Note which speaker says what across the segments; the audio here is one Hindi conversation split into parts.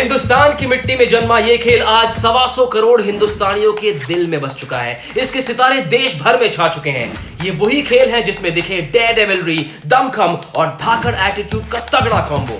Speaker 1: हिंदुस्तान की मिट्टी में जन्मा ये खेल आज 125 करोड़ हिंदुस्तानियों के दिल में बस चुका है। इसके सितारे देश भर में छा चुके हैं। ये वही खेल है जिसमें दिखे डेयरडेविलरी, दमखम और धाकड़ एटीट्यूड का तगड़ा कॉम्बो।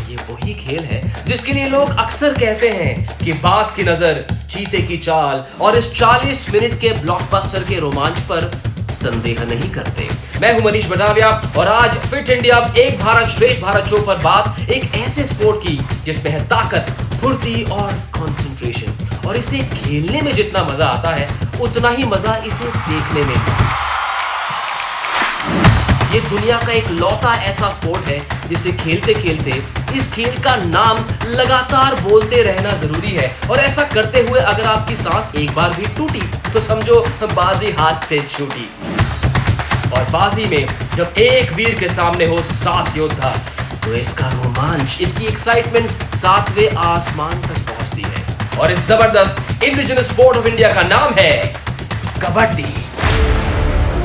Speaker 1: ये वही खेल है जिसके लिए लोग अक्सर कहते हैं कि बाज की नजर, चीते की चाल और इस 40 मिनट के ब्लॉकबस्टर के रोमांच पर संदेह नहीं करते। मैं हूं मनीष बटाविया और आज फिट इंडिया एक भारत श्रेष्ठ भारत शो पर बात एक ऐसे स्पोर्ट की जिसमें है ताकत, फुर्ती और कंसंट्रेशन। और इसे खेलने में जितना मजा आता है उतना ही मजा इसे देखने में। ये दुनिया का एक लौता ऐसा स्पोर्ट है जिसे खेलते खेलते इस खेल का नाम लगातार बोलते रहना जरूरी है। और ऐसा करते हुए अगर आपकी सांस एक बार भी टूटी तो समझो बाजी हाथ से छूटी। और बाजी में जब एक वीर के सामने हो 7 योद्धा तो इसका रोमांच, इसकी एक्साइटमेंट 7वें आसमान तक पहुंचती है। और इस जबरदस्त इंडिजिनस स्पोर्ट ऑफ इंडिया का नाम है कबड्डी।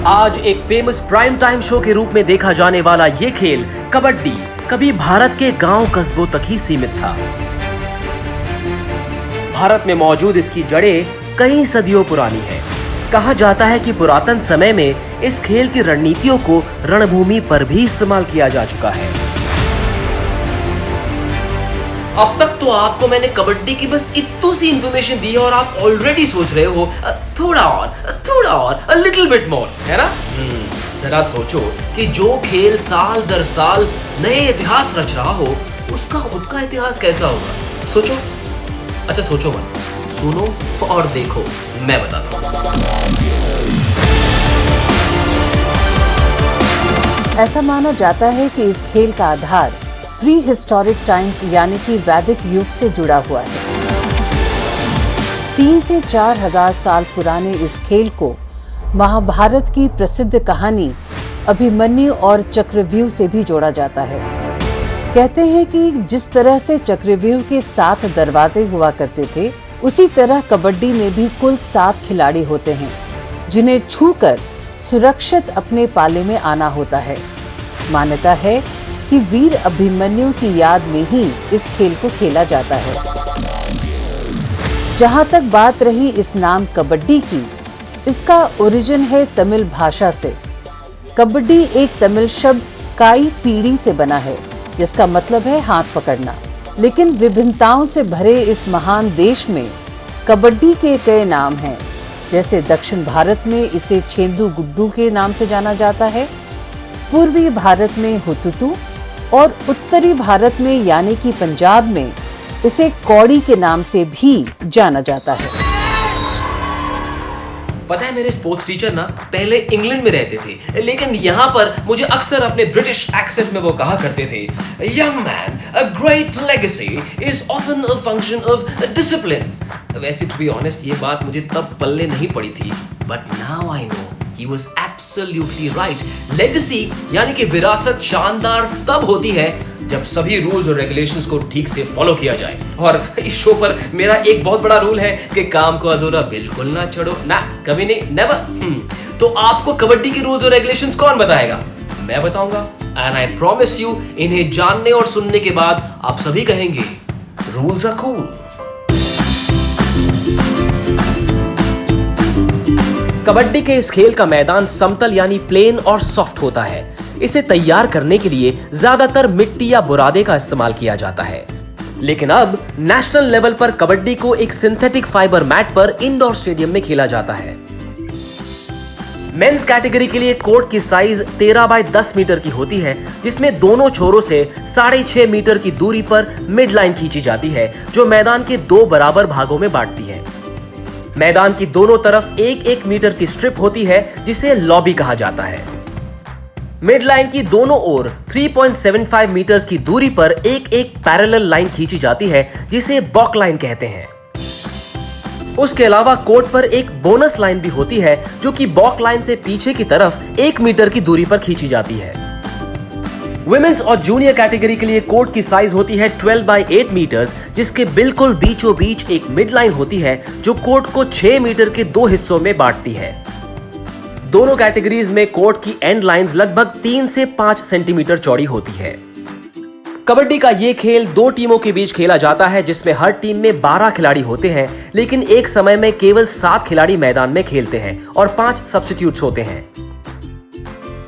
Speaker 1: आज एक फेमस प्राइम टाइम शो के रूप में देखा जाने वाला ये खेल कबड्डी कभी भारत के गांव कस्बों तक ही सीमित था। भारत में मौजूद इसकी जड़ें कई सदियों पुरानी है। कहा जाता है कि पुरातन समय में इस खेल की रणनीतियों को रणभूमि पर भी इस्तेमाल किया जा चुका है। अब तक तो आपको मैंने कबड्डी की बस इतनी सी इंफॉर्मेशन दी है और आप ऑलरेडी सोच रहे हो थोड़ा और a little bit more, है ना? जरा सोचो कि जो खेल साल दर साल नए इतिहास रच रहा हो उसका खुद का इतिहास कैसा होगा। सोचो, अच्छा सोचो मत, सुनो और देखो, मैं बताता हूँ।
Speaker 2: ऐसा माना जाता है कि इस खेल का आधार प्री हिस्टोरिक टाइम्स यानी कि वैदिक युग से जुड़ा हुआ है। 3 से 4 हजार साल पुराने इस खेल को महाभारत की प्रसिद्ध कहानी अभिमन्यु और चक्रव्यूह से भी जोड़ा जाता है। कहते हैं कि जिस तरह से चक्रव्यूह के 7 दरवाजे हुआ करते थे, उसी तरह कबड्डी में भी कुल 7 खिलाड़ी होते हैं जिन्हें छूकर सुरक्षित अपने पाले में आना होता है। मान्यता है कि वीर अभिमन्यु की याद में ही इस खेल को खेला जाता है। जहां तक बात रही इस नाम कबड्डी की, इसका ओरिजिन है तमिल भाषा से। कबड्डी एक तमिल शब्द काई पीढ़ी से बना है जिसका मतलब है हाथ पकड़ना। लेकिन विभिन्नताओं से भरे इस महान देश में कबड्डी के कई नाम हैं। जैसे दक्षिण भारत में इसे छेंदू गुड्डू के नाम से जाना जाता है, पूर्वी भारत में हुतुतु और उत्तरी भारत में यानी कि पंजाब में इसे कौड़ी के नाम से भी जाना जाता है।
Speaker 1: पता है मेरे स्पोर्ट्स टीचर ना पहले इंग्लैंड में रहते थे, लेकिन यहाँ पर मुझे अक्सर अपने ब्रिटिश एक्सेंट में वो कहा करते थे, young man, a great legacy is often a function of discipline. वैसे टू बी ऑनेस्ट ये बात मुझे तब पल्ले नहीं पड़ी थी, but now I know he was absolutely right। Legacy यानी कि विरासत शानदार तब होती है जब सभी रूल्स और रेगुलेशंस को ठीक से फॉलो किया जाए। और इस शो पर मेरा एक बहुत बड़ा रूल है कि काम को अधूरा बिल्कुल ना छोड़ो, ना कभी नहीं, नेवर। तो आपको कबड्डी के रूल्स और रेगुलेशंस कौन बताएगा? मैं बताऊंगा। एंड आई प्रॉमिस यू, इन्हें जानने और सुनने के बाद आप सभी कहेंगे रूल्स आर कूल। कबड्डी के इस खेल का मैदान समतल यानी प्लेन और सॉफ्ट होता है। इसे तैयार करने के लिए ज्यादातर मिट्टी या बुरादे का इस्तेमाल किया जाता है। लेकिन अब नेशनल लेवल पर कबड्डी को एक सिंथेटिक फाइबर मैट पर इंडोर स्टेडियम में खेला जाता है। मेंस कैटेगरी के लिए कोर्ट की साइज 13 बाय 10 मीटर की होती है, जिसमें दोनों छोरों से 6.5 मीटर की दूरी पर मिड लाइन खींची जाती है जो मैदान के 2 बराबर भागों में बांटती है। मैदान की दोनों तरफ 1-1 मीटर की स्ट्रिप होती है जिसे लॉबी कहा जाता है। मिड लाइन की दोनों ओर 3.75 मीटर्स की दूरी पर एक पैरेलल लाइन खींची जाती है जिसे बॉक लाइन कहते हैं। उसके अलावा कोर्ट पर एक बोनस लाइन भी होती है जो कि बॉक लाइन से पीछे की तरफ 1 मीटर की दूरी पर खींची जाती है। वुमेन्स और जूनियर कैटेगरी के लिए कोर्ट की साइज होती है 12 बाय 8 मीटर्स, जिसके बिल्कुल बीचों बीच एक मिड लाइन होती है जो कोर्ट को 6 मीटर के 2 हिस्सों में बांटती है। दोनों कैटेगरीज में कोर्ट की एंड लाइंस लगभग 3 से 5 सेंटीमीटर चौड़ी होती है। कबड्डी का ये खेल दो टीमों के बीच खेला जाता है जिसमें हर टीम में 12 खिलाड़ी होते हैं, लेकिन एक समय में केवल 7 खिलाड़ी मैदान में खेलते हैं और 5 सब्स्टिट्यूट्स होते हैं।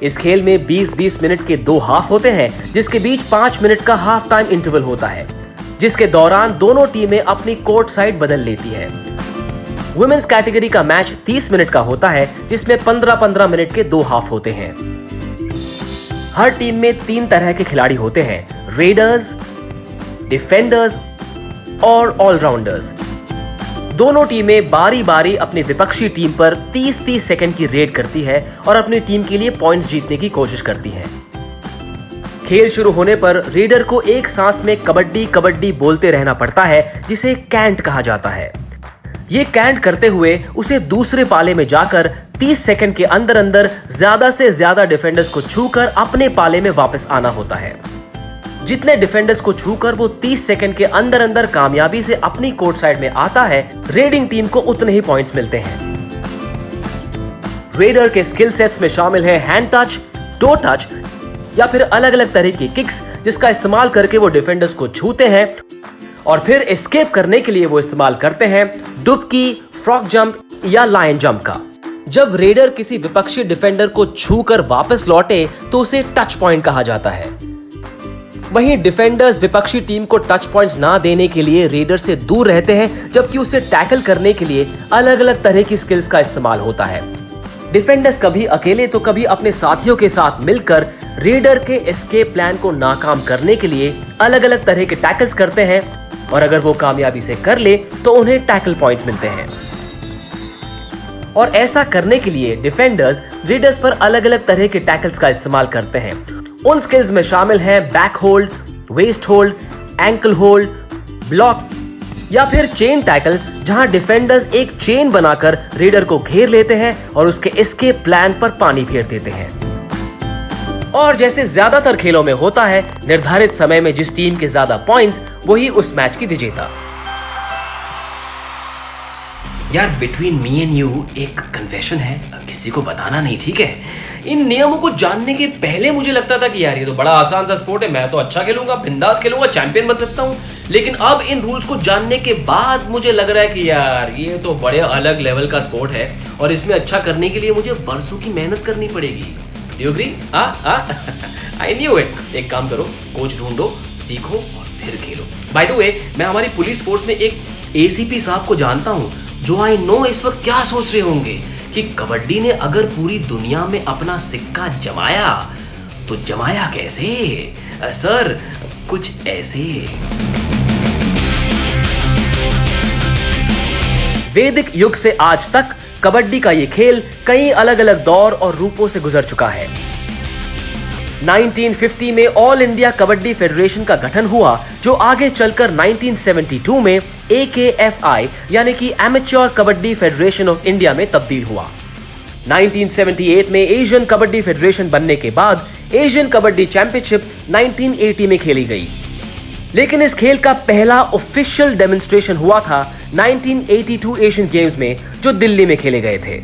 Speaker 1: इस खेल में 20-20 मिनट के 2 हाफ होते हैं जिसके बीच 5 मिनट का हाफ टाइम इंटरवल होता है, जिसके दौरान दोनों टीमें अपनी कोर्ट साइड बदल लेती हैं। वुमेन्स कैटेगरी का मैच 30 मिनट का होता है जिसमें 15-15 मिनट के 2 हाफ होते हैं। हर टीम में 3 तरह के खिलाड़ी होते हैं, रेडर्स, डिफेंडर्स और ऑलराउंडर्स। दोनों टीमें बारी बारी अपनी विपक्षी टीम पर 30-30 सेकंड की रेड करती है और अपनी टीम के लिए पॉइंट्स जीतने की कोशिश करती हैं। खेल शुरू होने पर रेडर को एक सांस में कबड्डी कबड्डी बोलते रहना पड़ता है, जिसे कैंट कहा जाता है। ये कैंट करते हुए उसे दूसरे पाले में जाकर 30 सेकंड के अंदर अंदर ज्यादा से ज्यादा डिफेंडर्स को छूकर अपने पाले में वापस आना होता है। जितने डिफेंडर्स को छूकर वो 30 सेकंड के अंदर अंदर कामयाबी से अपनी कोर्ट साइड में आता है, रेडिंग टीम को उतने ही पॉइंट्स मिलते हैं। रेडर के स्किल सेट्स में शामिल है हैंड टच, टो टच या फिर अलग अलग तरह की किक्स, जिसका इस्तेमाल करके वो डिफेंडर्स को छूते हैं और फिर एस्केप करने के लिए वो इस्तेमाल करते हैं डुबकी, फ्रॉग जंप या लायन जंप का। जब रेडर किसी विपक्षी डिफेंडर को छूकर वापस लौटे तो उसे टच पॉइंट कहा जाता है। वहीं डिफेंडर्स विपक्षी टीम को टच पॉइंट्स ना देने के लिए रेडर से दूर रहते हैं, जबकि उसे टैकल करने के लिए अलग अलग तरह की स्किल्स का इस्तेमाल होता है। डिफेंडर्स कभी अकेले तो कभी अपने साथियों के साथ मिलकर रेडर के एस्केप प्लान को नाकाम करने के लिए अलग अलग तरह के टैकल्स करते हैं और अगर वो कामयाबी से कर ले तो उन्हें टैकल पॉइंट्स मिलते हैं। और ऐसा करने के लिए डिफेंडर्स रेडर्स पर अलग अलग तरह के टैकल्स का इस्तेमाल करते हैं। उन स्किल्स में शामिल हैं back hold, waist hold, ankle hold, block या फिर चेन टैकल, जहां डिफेंडर्स एक चेन बनाकर रेडर को घेर लेते हैं और उसके एस्केप प्लान पर पानी फेर देते हैं। और जैसे ज्यादातर खेलों में होता है, निर्धारित समय में जिस टीम के ज्यादा पॉइंट्स, वही उस मैच की विजेता।
Speaker 3: यार बिटवीन मी एंड यू एक कन्फेशन है, किसी को बताना नहीं, ठीक है? इन नियमों को जानने के पहले मुझे लगता था कि यार ये तो बड़ा आसान सा स्पोर्ट है, मैं तो अच्छा खेलूंगा, बिंदास खेलूंगा, चैंपियन बन सकता हूँ। लेकिन अब इन रूल्स को जानने के बाद मुझे लग रहा है कि यार ये तो बड़े अलग लेवल का स्पोर्ट है और इसमें अच्छा करने के लिए मुझे बरसों की मेहनत करनी पड़ेगी। Do you agree? I knew it. एक काम करो, कोच ढूंढो, सीखो और फिर खेलो। बाय द वे, मैं हमारी पुलिस फोर्स में एक एसीपी साहब को जानता हूँ जो आई नो इस वक्त क्या सोच रहे होंगे कि कबड्डी ने अगर पूरी दुनिया में अपना सिक्का जमाया तो जमाया कैसे? सर कुछ ऐसे।
Speaker 1: वैदिक युग से आज तक कबड्डी का ये खेल कई अलग अलग दौर और रूपों से गुजर चुका है। 1950 में ऑल इंडिया कबड्डी फेडरेशन का गठन हुआ, जो आगे चलकर 1972 में AKFI यानी कि amateur kabaddi federation of India में तब्दील हुआ। 1978 में एशियन कबड्डी फेडरेशन बनने के बाद एशियन कबड्डी चैंपियनशिप 1980 में खेली गई। लेकिन इस खेल का पहला ऑफिशियल डेमोन्स्ट्रेशन हुआ था 1982 एशियन गेम्स में, जो दिल्ली में खेले गए थे,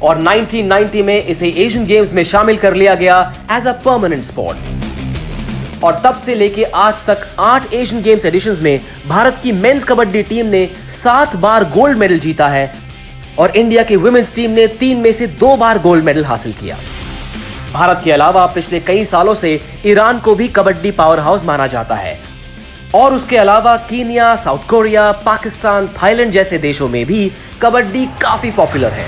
Speaker 1: और 1990 में इसे एशियन गेम्स में शामिल कर लिया गया एज अ परमानेंट स्पोर्ट। और तब से लेके आज तक 8 एशियन गेम्स एडिशंस में भारत की मेंस कबड्डी टीम ने 7 बार गोल्ड मेडल जीता है और इंडिया की वुमेन्स टीम ने 3 में से 2 बार गोल्ड मेडल हासिल किया। भारत के अलावा पिछले कई सालों से ईरान को भी कबड्डी पावर हाउस माना जाता है और उसके अलावा Kenya, south Korea, Pakistan, Thailand जैसे देशों में भी कबड्डी काफी पॉपुलर है।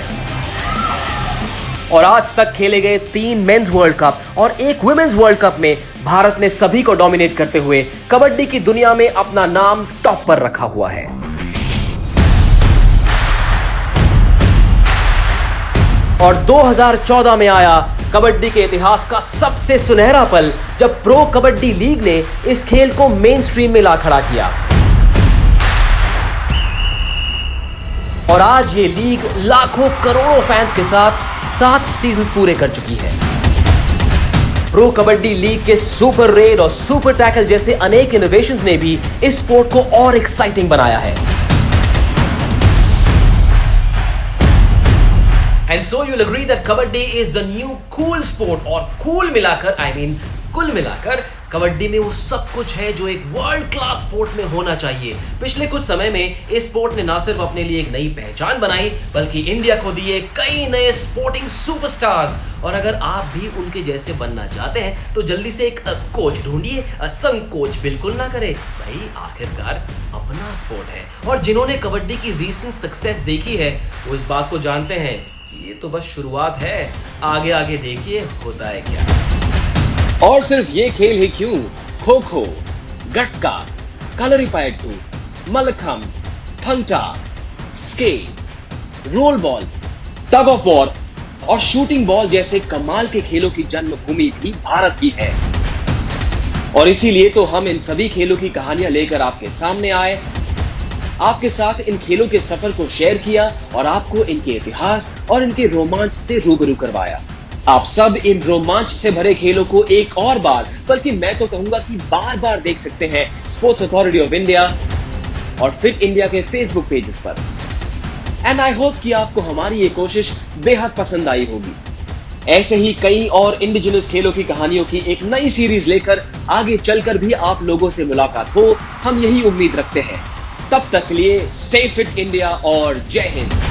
Speaker 1: और आज तक खेले गए 3 मेंस वर्ल्ड कप और 1 वुमेन्स वर्ल्ड कप में भारत ने सभी को डोमिनेट करते हुए कबड्डी की दुनिया में अपना नाम टॉप पर रखा हुआ है। और 2014 में आया कबड्डी के इतिहास का सबसे सुनहरा पल, जब प्रो कबड्डी लीग ने इस खेल को मेन स्ट्रीम में ला खड़ा किया। और आज ये लीग लाखों करोड़ों फैंस के साथ 7 सीजन्स पूरे कर चुकी है। प्रो कबड्डी लीग के सुपर रेड और सुपर टैकल जैसे अनेक इनोवेशंस ने भी इस स्पोर्ट को और एक्साइटिंग बनाया है।
Speaker 3: And so you'll agree that kabaddi is the new cool sport, और cool मिलाकर I mean कुल मिलाकर कबड्डी में वो सब कुछ है जो एक वर्ल्ड क्लास स्पोर्ट में होना चाहिए। पिछले कुछ समय में इस स्पोर्ट ने ना सिर्फ अपने लिए एक नई पहचान बनाई, बल्कि इंडिया को दिए कई नए स्पोर्टिंग सुपरस्टार्स। और अगर आप भी उनके जैसे बनना चाहते हैं तो जल्दी से एक कोच ढूंढिए, संकोच बिल्कुल ना करें भाई, आखिरकार अपना स्पोर्ट है। और जिन्होंने कबड्डी की रीसेंट सक्सेस देखी है वो इस बात को जानते हैं कि ये तो बस शुरुआत है, आगे आगे देखिए होता है क्या।
Speaker 4: और सिर्फ ये खेल ही क्यों, kho kho, gatka, kalaripayattu, mallakhamb, thangta, skate, roll ball, tug of war और शूटिंग बॉल जैसे कमाल के खेलों की जन्मभूमि भी भारत ही है। और इसीलिए तो हम इन सभी खेलों की कहानियां लेकर आपके सामने आए, आपके साथ इन खेलों के सफर को शेयर किया और आपको इनके इतिहास और इनके रोमांच से रूबरू करवाया। आप सब इन रोमांच से भरे खेलों को एक और बार, बल्कि मैं तो कहूंगा कि बार बार देख सकते हैं स्पोर्ट्स अथॉरिटी ऑफ इंडिया और फिट इंडिया के फेसबुक पेजेस पर। एंड आई होप कि आपको हमारी ये कोशिश बेहद पसंद आई होगी। ऐसे ही कई और इंडिजिनस खेलों की कहानियों की एक नई सीरीज लेकर आगे चलकर भी आप लोगों से मुलाकात हो, हम यही उम्मीद रखते हैं। तब तक के लिए स्टे फिट इंडिया और जय हिंद।